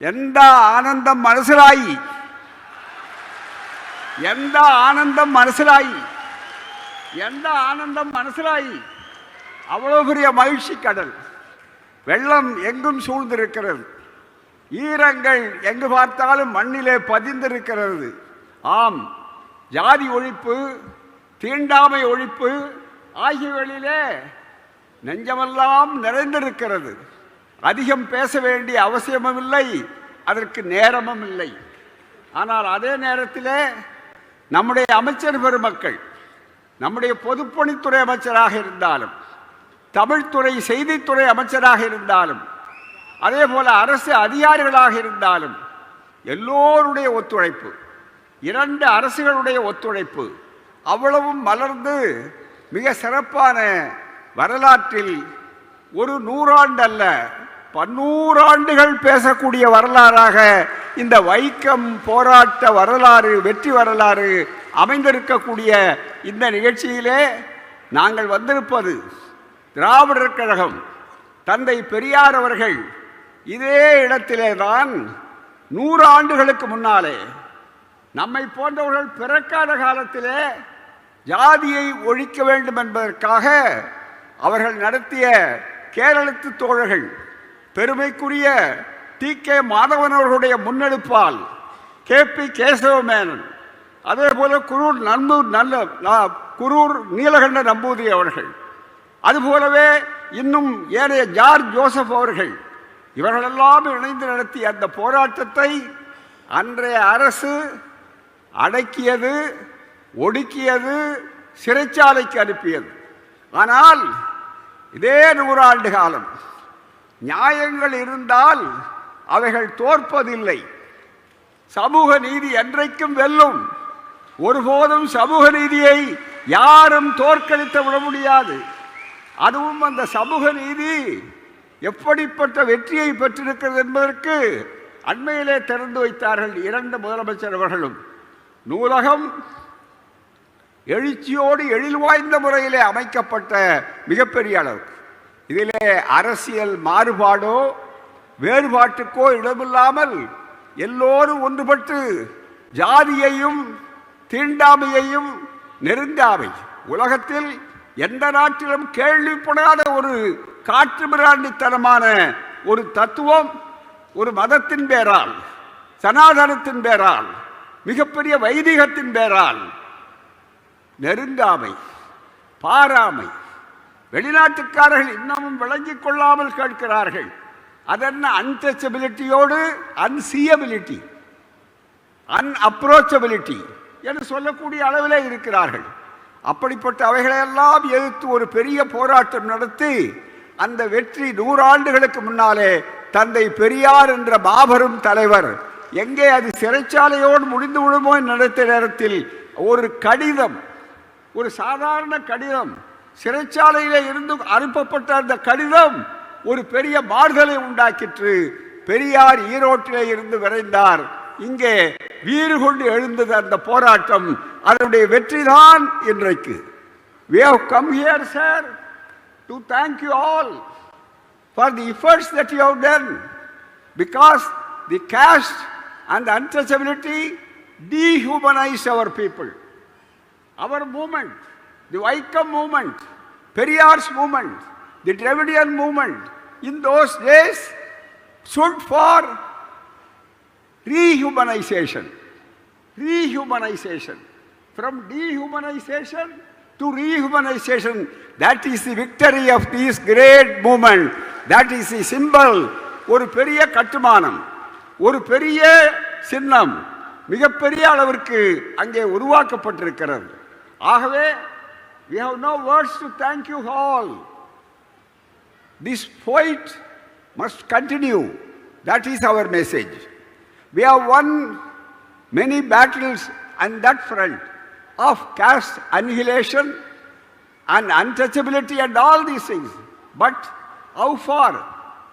ఎంత ఆనందం మనసులాయి, ఎంత ஆனந்தம் மனசிலாயி, எந்த ஆனந்தம் மனசிலாயி. அவ்வளவு பெரிய மகிழ்ச்சி கடல். வெள்ளம் எங்கும் சூழ்ந்திருக்கிறது. ஈரங்கள் எங்கு பார்த்தாலும் மண்ணிலே பதிந்திருக்கிறது. ஆம், ஜாதி ஒழிப்பு, தீண்டாமை ஒழிப்பு ஆகியவைகளிலே நெஞ்சமெல்லாம் நிறைந்திருக்கிறது. அதிகம் பேச வேண்டிய அவசியமும் இல்லை, அதற்கு நேரமும் இல்லை. ஆனால் அதே நேரத்தில் நம்முடைய அமைச்சர் பெருமக்கள், நம்முடைய பொதுப்பணித்துறை அமைச்சராக இருந்தாலும், தமிழ்துறை செய்தித்துறை அமைச்சராக இருந்தாலும், அதே போல அரசு அதிகாரிகளாக இருந்தாலும், எல்லோருடைய ஒத்துழைப்பு, இரண்டு அரசுகளுடைய ஒத்துழைப்பு அவ்வளவும் மலர்ந்து மிக சிறப்பான வரலாற்றில் ஒரு 100 ஆண்டு அல்ல 100 ஆண்டுகள் பேசக்கூடிய வரலாறாக இந்த வைக்கம் போராட்ட வரலாறு, வெற்றி வரலாறு அமைந்திருக்கக்கூடிய இந்த நிகழ்ச்சியிலே நாங்கள் வந்திருப்பது, திராவிடர் கழகம், தந்தை பெரியார் அவர்கள் இதே இடத்திலே தான் 100 ஆண்டுகளுக்கு முன்னாலே நம்மை போன்றவர்கள் பிறக்காத காலத்திலே ஜாதியை ஒழிக்க வேண்டும் என்பதற்காக அவர்கள் நடத்திய கேரளத்து தோழர்கள், பெருமைக்குரிய டி.கே. மாதவன் அவர்களுடைய முன்னெடுப்பால் கே.பி. கேசவமேனன், அதே போல குரூர் நீலகண்ட நம்பூதிரி அவர்கள், அதுபோலவே இன்னும் ஏனைய ஜார்ஜ் ஜோசப் அவர்கள், இவர்களெல்லாம் இணைந்து நடத்திய அந்த போராட்டத்தை அன்றைய அரசு அடக்கியது, ஒடுக்கியது, சிறைச்சாலைக்கு அனுப்பியது. ஆனால் இதே 100 ஆண்டு காலம் நியாயங்கள் இருந்தால் அவைகள் தோற்பதில்லை. சமூக நீதி என்றைக்கும் வெல்லும். ஒருபோதும் சமூக நீதியை யாரும் தோற்கடித்து விட முடியாது. அதுவும் அந்த சமூக நீதி எப்படிப்பட்ட வெற்றியை பெற்றிருக்கிறது என்பதற்கு அண்மையிலே திறந்து வைத்தார்கள் 2 முதலமைச்சர் அவர்களும். நூலகம் எழுச்சியோடு எழில் வாய்ந்த முறையிலே அமைக்கப்பட்ட மிகப்பெரிய அளவு. இதிலே அரசியல் மாறுபாடோ வேறுபாட்டுக்கோ இடமில்லாமல் எல்லோரும் ஒன்றுபட்டு ஜாதியையும் தீண்டாமையையும் நெருங்காமை, உலகத்தில் எந்த நாட்டிலும் கேள்விப்படாத ஒரு காற்று மிராண்டித்தனமான ஒரு தத்துவம், ஒரு மதத்தின் பேரால், சனாதனத்தின் பேரால், மிகப்பெரிய வைதிகத்தின் பேரால் நெருங்காமை, பாராமை. வெளிநாட்டுக்காரர்கள் இன்னமும் விளங்கிக் கொள்ளாமல் கேட்கிறார்கள். அதென்ன அன்டச்சபிலிட்டியோடு அன்சியபிலிட்டி, அன்அப்ரோச்சபிலிட்டி என்று சொல்லக்கூடிய அளவிலே இருக்கிறார்கள். அப்படிப்பட்ட அவைகளையெல்லாம் எதிர்த்து ஒரு பெரிய போராட்டம் நடத்தி அந்த வெற்றி 100 ஆண்டுகளுக்கு முன்னாலே தந்தை பெரியார் என்ற மாபெரும் தலைவர், எங்கே அது சிறைச்சாலையோடு முடிந்து விடுமோ நடத்திய நேரத்தில் ஒரு கடிதம், ஒரு சாதாரண கடிதம், சிறைச்சாலையிலே இருந்து அனுப்பப்பட்ட அந்த கடிதம் ஒரு பெரிய மாறுதலை உண்டாக்கிற்று. பெரியார் ஈரோட்டிலே இருந்து விரைந்தார். இங்கே வீறு கொண்டு எழுந்தது அந்த போராட்டம். அதனுடைய வெற்றிதான் இன்றைக்கு. We have come here, sir, to thank you all for the efforts that you have done, because the caste and the untouchability dehumanized our people. Our movement, the Vaikam movement, Periyar's movement, the Dravidian movement, in those days stood for rehumanization. Rehumanization. From dehumanization to rehumanization, that is the victory of this great movement. That is the symbol. ஒரு பெரிய கட்டுமானம், ஒரு பெரிய சின்னம் மிகப்பெரிய அளவிற்கு அங்கே உருவாக்கப்பட்டிருக்கிறது. ஆகவே we have no words to thank you all. This fight must continue. That is our message. We have won many battles on that front of caste annihilation and untouchability and all these things. But how far?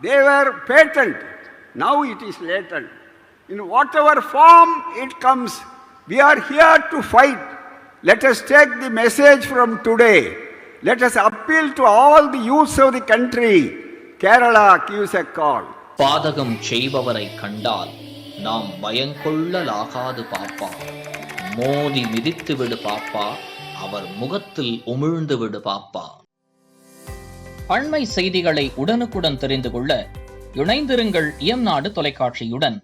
They were patent. Now it is latent. In whatever form it comes, we are here to fight. Let us take the message from today. Let us appeal to all the youths of the country. Kerala gives a call. பாதகம் செய்பவரை கண்டால் நாம் பயங்கொள்ளலாகாது பாப்பா. மோதி மிதித்து விடு பாப்பா, அவர் முகத்தில் உமிழ்ந்து விடு பாப்பா. அண்மை செய்திகளை உடனுக்குடன் தெரிந்து கொள்ள இணைந்திருங்கள் இயம்நாடு தொலைக்காட்சியுடன்.